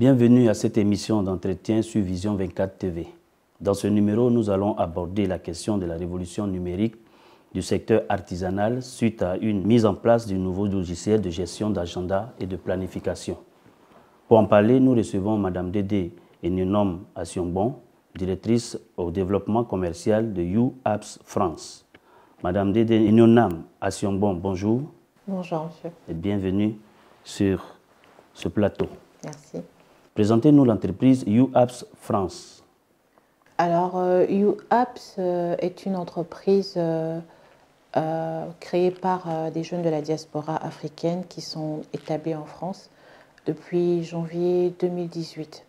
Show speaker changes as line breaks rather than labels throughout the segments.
Bienvenue à cette émission d'entretien sur Vision 24 TV. Dans ce numéro, nous allons aborder la question de la révolution numérique du secteur artisanal suite à une mise en place du nouveau logiciel de gestion d'agenda et de planification. Pour en parler, nous recevons Mme Dédé Enionom Asiongbon, directrice au développement commercial de YouApps France. Mme Dédé Enionom Asiongbon, bonjour.
Bonjour, monsieur.
Et bienvenue sur ce plateau.
Merci.
Présentez-nous l'entreprise YouApps France.
Alors, YouApps est une entreprise créée par des jeunes de la diaspora africaine qui sont établis en France depuis janvier 2018.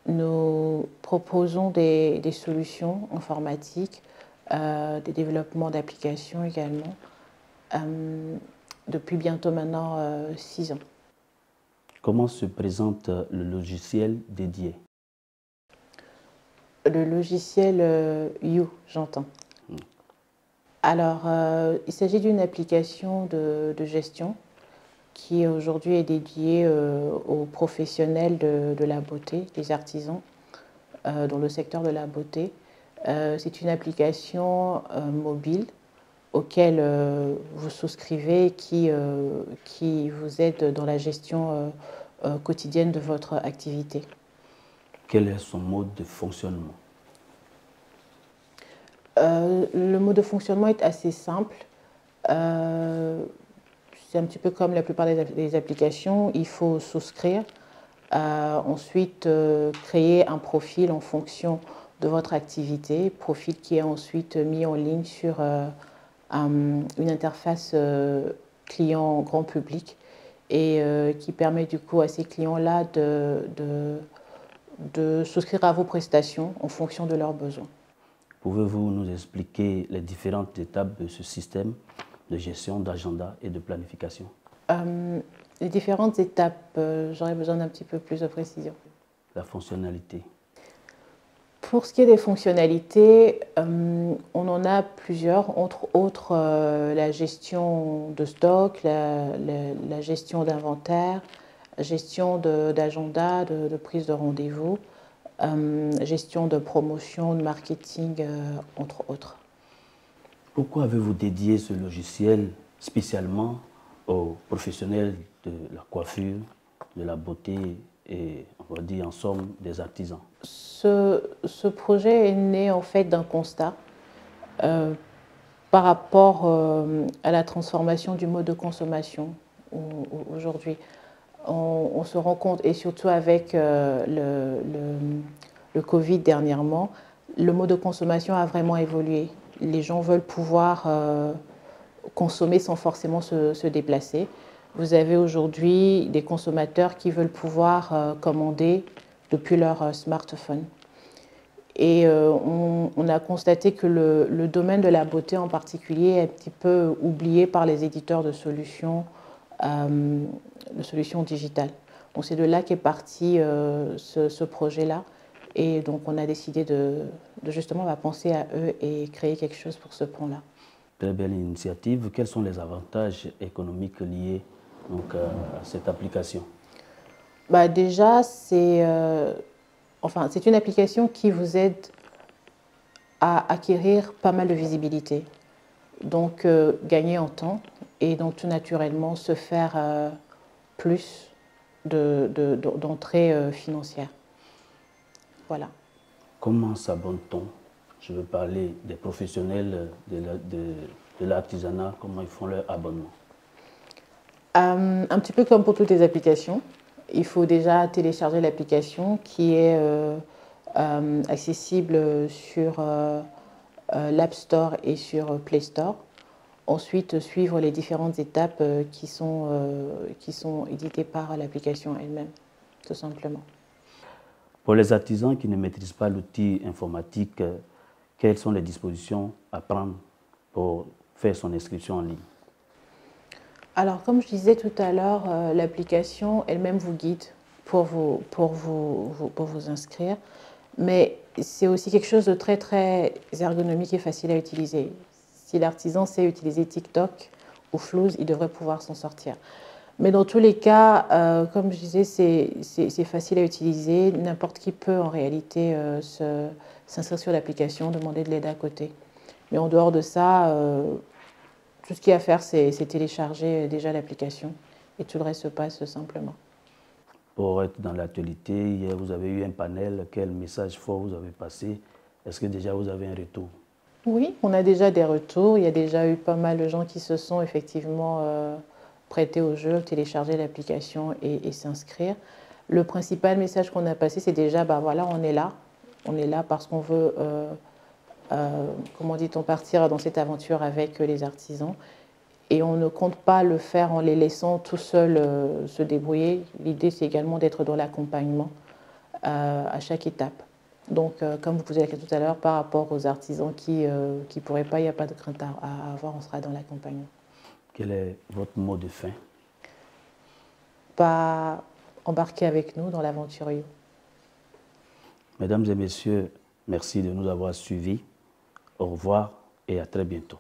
Nous proposons des solutions informatiques, des développements d'applications également, depuis bientôt maintenant 6 ans.
Comment se présente le logiciel dédié?
Le logiciel You, j'entends. Alors, il s'agit d'une application de gestion qui aujourd'hui est dédiée aux professionnels de la beauté, des artisans dans le secteur de la beauté. C'est une application mobile auquel vous souscrivez et qui vous aide dans la gestion quotidienne de votre activité.
Quel est son mode de fonctionnement?
Le mode de fonctionnement est assez simple. C'est un petit peu comme la plupart des applications. Il faut souscrire, ensuite créer un profil en fonction de votre activité, profil qui est ensuite mis en ligne sur une interface client grand public et qui permet du coup à ces clients-là de souscrire à vos prestations en fonction de leurs besoins.
Pouvez-vous nous expliquer les différentes étapes de ce système de gestion d'agenda et de planification?
Les différentes étapes, j'aurais besoin d'un petit peu plus de précision.
La fonctionnalité.
Pour ce qui est des fonctionnalités, on en a plusieurs, entre autres la gestion de stock, la gestion d'inventaire, gestion d'agenda, de prise de rendez-vous, gestion de promotion, de marketing, entre autres.
Pourquoi avez-vous dédié ce logiciel spécialement aux professionnels de la coiffure, de la beauté et, on va dire en somme, des artisans?
Ce projet est né en fait d'un constat par rapport à la transformation du mode de consommation aujourd'hui. On se rend compte, et surtout avec le Covid dernièrement, le mode de consommation a vraiment évolué. Les gens veulent pouvoir consommer sans forcément se déplacer. Vous avez aujourd'hui des consommateurs qui veulent pouvoir commander depuis leur smartphone. Et on a constaté que le domaine de la beauté en particulier est un petit peu oublié par les éditeurs de solutions digitales. Donc c'est de là qu'est parti ce projet-là. Et donc on a décidé de justement penser à eux et créer quelque chose pour ce point-là.
Très belle initiative. Quels sont les avantages économiques liés donc, à cette application?
Déjà, c'est une application qui vous aide à acquérir pas mal de visibilité. Donc gagner en temps et donc tout naturellement se faire plus d'entrées financières. Voilà.
Comment s'abonne-t-on? Je veux parler des professionnels de l'artisanat, comment ils font leur abonnement?
Un petit peu comme pour toutes les applications, il faut déjà télécharger l'application qui est accessible sur l'App Store et sur Play Store. Ensuite, suivre les différentes étapes qui sont éditées par l'application elle-même, tout simplement.
Pour les artisans qui ne maîtrisent pas l'outil informatique, quelles sont les dispositions à prendre pour faire son inscription en ligne?
Alors, comme je disais tout à l'heure, l'application elle-même vous guide pour vous inscrire, mais c'est aussi quelque chose de très, très ergonomique et facile à utiliser. Si l'artisan sait utiliser TikTok ou Flouz, il devrait pouvoir s'en sortir. Mais dans tous les cas, comme je disais, c'est facile à utiliser. N'importe qui peut en réalité s'inscrire sur l'application, demander de l'aide à côté. Mais en dehors de ça, tout ce qu'il y a à faire, c'est télécharger déjà l'application et tout le reste se passe simplement.
Pour être dans l'actualité, hier vous avez eu un panel, quel message fort vous avez passé? Est-ce que déjà vous avez un retour?
Oui, on a déjà des retours. Il y a déjà eu pas mal de gens qui se sont effectivement prêter au jeu, télécharger l'application et s'inscrire. Le principal message qu'on a passé, c'est déjà, bah voilà, on est là. On est là parce qu'on veut, comment dit-on, partir dans cette aventure avec les artisans. Et on ne compte pas le faire en les laissant tout seuls se débrouiller. L'idée, c'est également d'être dans l'accompagnement à chaque étape. Donc, comme vous posez la question tout à l'heure, par rapport aux artisans qui ne pourraient pas, il n'y a pas de crainte à avoir, on sera dans l'accompagnement.
Quel est votre mot de fin?
Pas embarquer avec nous dans l'aventure You.
Mesdames et messieurs, merci de nous avoir suivis. Au revoir et à très bientôt.